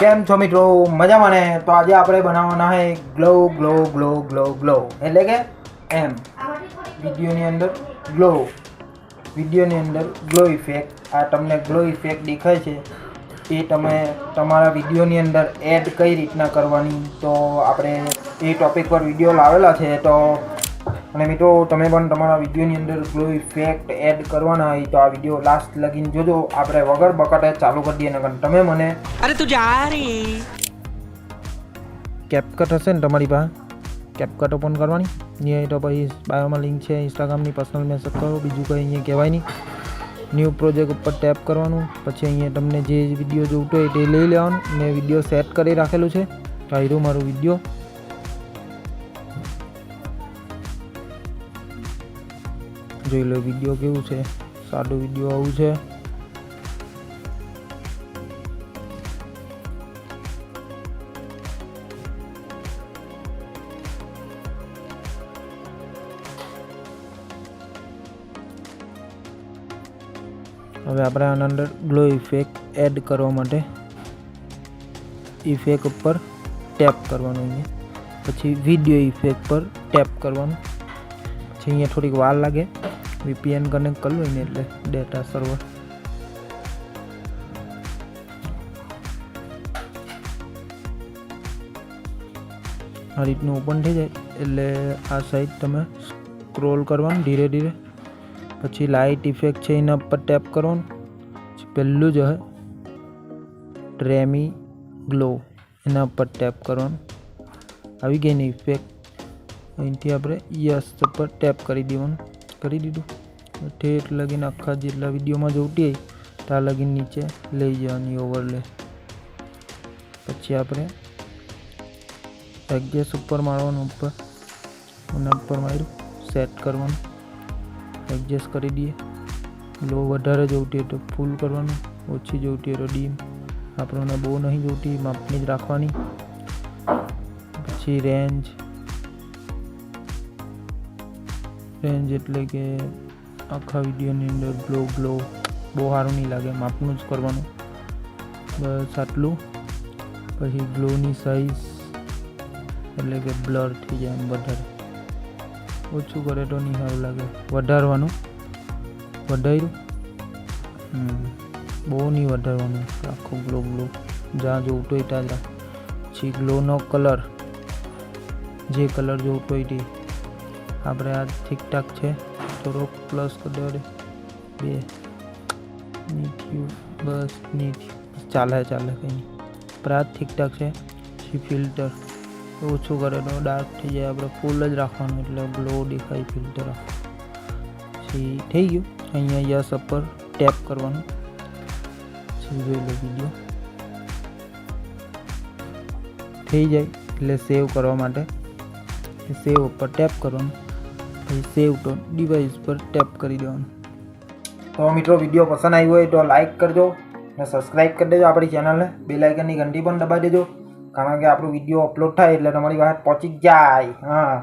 કેમ છો મિત્રો? મજામાં ને? તો આજે આપણે બનાવવાના છે glow glow glow glow glow એટલે કે એમ વિડીયોની અંદર ગ્લો ઇફેક્ટ. આ તમને ગ્લો ઇફેક્ટ દેખાય છે એ તમે તમારા વિડીયોની અંદર એડ કઈ રીતના કરવાની, તો આપણે એ ટોપિક પર વિડીયો લાવેલા છે. તો અને મિત્રો તમે પણ તમારા વિડીયોની અંદર ગ્લો ઇફેક્ટ એડ કરવાના હોય તો આ વિડીયો લાસ્ટ લગીને જોજો. આપણે વગર બકાટે ચાલુ કરી દઈએ ને તમે મને અરે તું જા રે કેપકટ હશે ને તમારી પાસે, કેપકટ ઓપન કરવાની. નહીં તો પછી બાયોમાં લિંક છે ઇન્સ્ટાગ્રામની, પર્સનલ મેસેજ કરો. બીજું કંઈ અહીંયા કહેવાય નહીં. ન્યૂ પ્રોજેક્ટ ઉપર ટેપ કરવાનું. પછી અહીંયા તમને જે વિડીયો જોઈતો હોય તે લઈ લેવાનું. મેં વિડીયો સેટ કરી રાખેલું છે. તો આ રહ્યું મારું વિડીયો. જોઈ લો વિડીયો કેવું છે, સાદું વિડીયો આવું છે. હવે આપણે આના અંદર ગ્લો ઇફેક્ટ એડ કરવા માટે ઇફેક્ટ ઉપર ટેપ કરવાનું. અહીંયા પછી વિડીયો ઇફેક્ટ પર ટેપ કરવાનું. પછી અહીંયા થોડીક વાર લાગે. VPN કનેક્ટ કરવું હોય ને એટલે ડેટા સર્વર. આ રીતનું ઓપન થઈ જાય એટલે આ સાઈડ તમે સ્ક્રોલ કરવાનું ધીરે ધીરે. પછી લાઇટ ઇફેક્ટ છે એના પર ટેપ કરવાનું. પહેલું જ હે ટ્રેમી ગ્લો, એના પર ટેપ કરવાનું. આવી ગઈ ને ઇફેક્ટ. અહીંથી આપણે યસ પર ટેપ કરી દેવાનું. કરી દીધું. ઠેઠ લગીને આખા જેટલા વિડીયોમાં જોઈતી હોય ત્યાં લગીને નીચે લઈ જવાની ઓવરલે. પછી આપણે એડજસ્ટ ઉપર મારવાનું, ઉપર એના ઉપર માર્યું, સેટ કરવાનું, એડજસ્ટ કરી દઈએ. ગ્લો વધારે જોઈતી હોય તો ફૂલ કરવાનું, ઓછી જોઈતી હોય તો ડીમ. આપણને બહુ નહીં જોઈતી, માપની જ રાખવાની. પછી રેન્જ એટલે કે આખા વિડીયોની અંદર ગ્લો બહુ સારું નહીં લાગે, માપનું જ કરવાનું. બસ આટલું. પછી ગ્લોની સાઈઝ એટલે કે બ્લર થઈ જાય એમ વધારે. ઓછું કરે તો નહીં સારું લાગે. વધારવાનું, વધાર્યું. બહુ નહીં વધારવાનું, આખું ગ્લો જ્યાં જોઈતો હોય ત્યાં જ. પછી ગ્લોનો કલર, જે કલર જોઈતો હોય તે આપણે આ ઠીકઠાક છે. થોડોક પ્લસ કરી દેવા 2 નીચું, બસ નીચું ચાલે કંઈ નહીં. પણ આ ઠીકઠાક છે. પછી ફિલ્ટર ઓછું કરે તો ડાર્ક થઈ જાય. આપણે ફૂલ જ રાખવાનું એટલે ગ્લો દેખાય. ફિલ્ટર પછી થઈ ગયું. અહીંયા યસ ઉપર ટેપ કરવાનું. પછી જોઈ લો વિડીયો થઈ જાય એટલે સેવ કરવા માટે સેવ ઉપર ટેપ કરવાનું. પછી સેવ ટુ ડિવાઇસ પર ટેપ કરી દેવાનું. તો મિત્રો વિડીયો પસંદ આવ્યો હોય તો લાઈક કરજો અને સબસ્ક્રાઈબ કરી દેજો આપણી ચેનલને. બેલ આઇકનની ઘંટી પણ દબાવી દેજો, કારણ કે આપણો વિડીયો અપલોડ થાય એટલે તમારી પાસે પહોંચી જાય. હા.